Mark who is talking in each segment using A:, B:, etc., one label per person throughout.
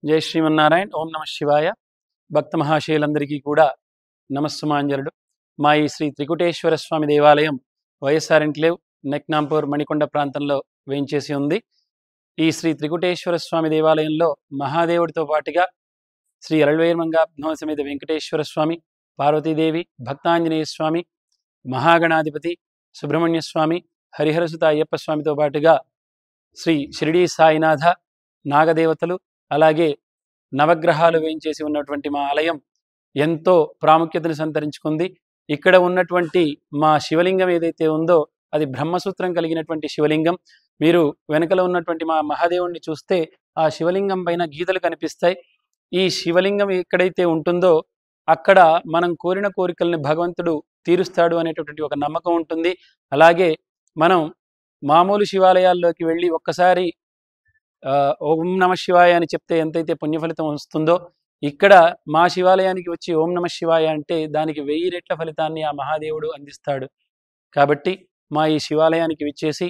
A: జై శ్రీమన్నారాయణ. ఓం నమ శివాయ. భక్త మహాశయులందరికీ కూడా నమస్సుమాంజలుడు. మా ఈ శ్రీ త్రికుటేశ్వర స్వామి దేవాలయం వైఎస్ఆర్ ఎన్క్లేవ్ నెక్నాంపూర్ మణికొండ ప్రాంతంలో వేయించేసి ఉంది. ఈ శ్రీ త్రికుటేశ్వర స్వామి దేవాలయంలో మహాదేవుడితో పాటుగా శ్రీ అరళవేర్మంగా సమేత వెంకటేశ్వర స్వామి, పార్వతీదేవి, భక్తాంజనేయ స్వామి, మహాగణాధిపతి సుబ్రహ్మణ్య స్వామి, హరిహరసుత అయ్యప్ప స్వామితో పాటుగా శ్రీ షిరిడీ సాయినాథ, నాగదేవతలు, అలాగే నవగ్రహాలు వేయించేసి ఉన్నటువంటి మా ఆలయం ఎంతో ప్రాముఖ్యతను సంతరించుకుంది. ఇక్కడ ఉన్నటువంటి మా శివలింగం ఏదైతే ఉందో అది బ్రహ్మసూత్రం కలిగినటువంటి శివలింగం. మీరు వెనకలో ఉన్నటువంటి మా మహాదేవుణ్ణి చూస్తే ఆ శివలింగం పైన గీతలు కనిపిస్తాయి. ఈ శివలింగం ఎక్కడైతే ఉంటుందో అక్కడ మనం కోరిన కోరికల్ని భగవంతుడు తీరుస్తాడు అనేటటువంటి ఒక నమ్మకం ఉంటుంది. అలాగే మనం మామూలు శివాలయాల్లోకి వెళ్ళి ఒక్కసారి ఓం నమ శివాయ అని చెప్తే ఎంతైతే పుణ్యఫలితం వస్తుందో, ఇక్కడ మా శివాలయానికి వచ్చి ఓం నమ శివాయ అంటే దానికి 1000 రెట్ల ఫలితాన్ని ఆ మహాదేవుడు అందిస్తాడు. కాబట్టి మా ఈ శివాలయానికి విచ్చేసి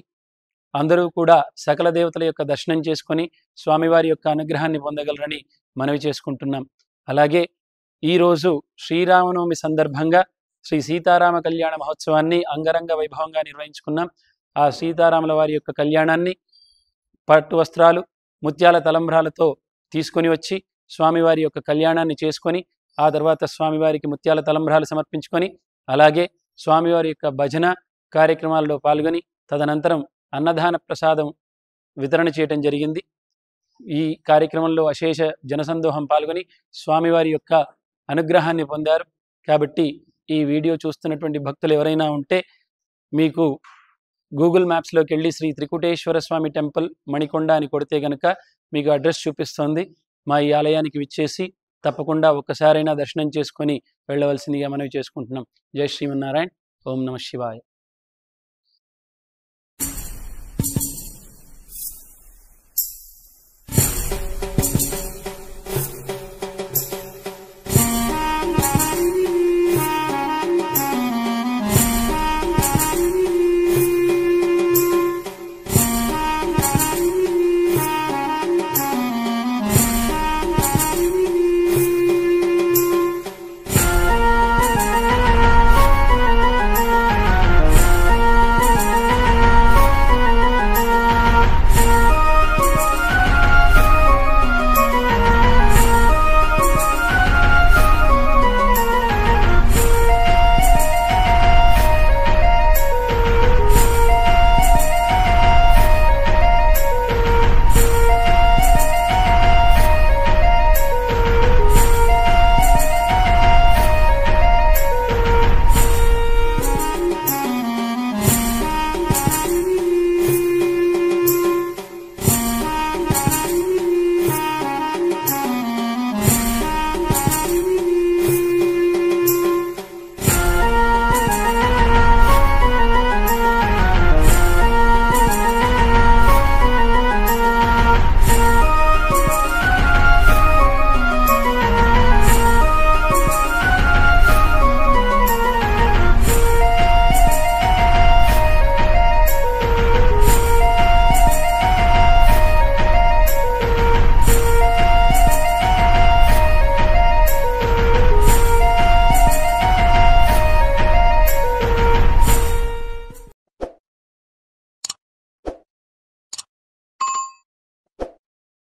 A: అందరూ కూడా సకల దేవతల యొక్క దర్శనం చేసుకొని స్వామివారి యొక్క అనుగ్రహాన్ని పొందగలరని మనవి చేసుకుంటున్నాం. అలాగే ఈరోజు శ్రీరామనవమి సందర్భంగా శ్రీ సీతారామ కళ్యాణ మహోత్సవాన్ని అంగరంగ వైభవంగా నిర్వహించుకున్నాం. ఆ సీతారాముల వారి యొక్క కళ్యాణాన్ని పట్టు వస్త్రాలు, ముత్యాల తలంబ్రాలతో తీసుకొని వచ్చి స్వామివారి యొక్క కళ్యాణాన్ని చేసుకొని ఆ తర్వాత స్వామివారికి ముత్యాల తలంబ్రాలు సమర్పించుకొని అలాగే స్వామివారి యొక్క భజన కార్యక్రమాల్లో పాల్గొని తదనంతరం అన్నదాన ప్రసాదం వితరణ చేయటం జరిగింది. ఈ కార్యక్రమంలో అశేష జనసందోహం పాల్గొని స్వామివారి యొక్క అనుగ్రహాన్ని పొందారు. కాబట్టి ఈ వీడియో చూస్తున్నటువంటి భక్తులు ఎవరైనా ఉంటే మీకు గూగుల్ మ్యాప్స్లోకి వెళ్ళి శ్రీ త్రికుటేశ్వర స్వామి టెంపుల్ మణికొండ అని కొడితే కనుక మీకు అడ్రస్ చూపిస్తోంది. మా ఈ ఆలయానికి విచ్చేసి తప్పకుండా ఒక్కసారైనా దర్శనం చేసుకొని వెళ్ళవలసిందిగా మనవి చేసుకుంటున్నాం. జై శ్రీమన్నారాయణ. ఓం నమ శివాయ.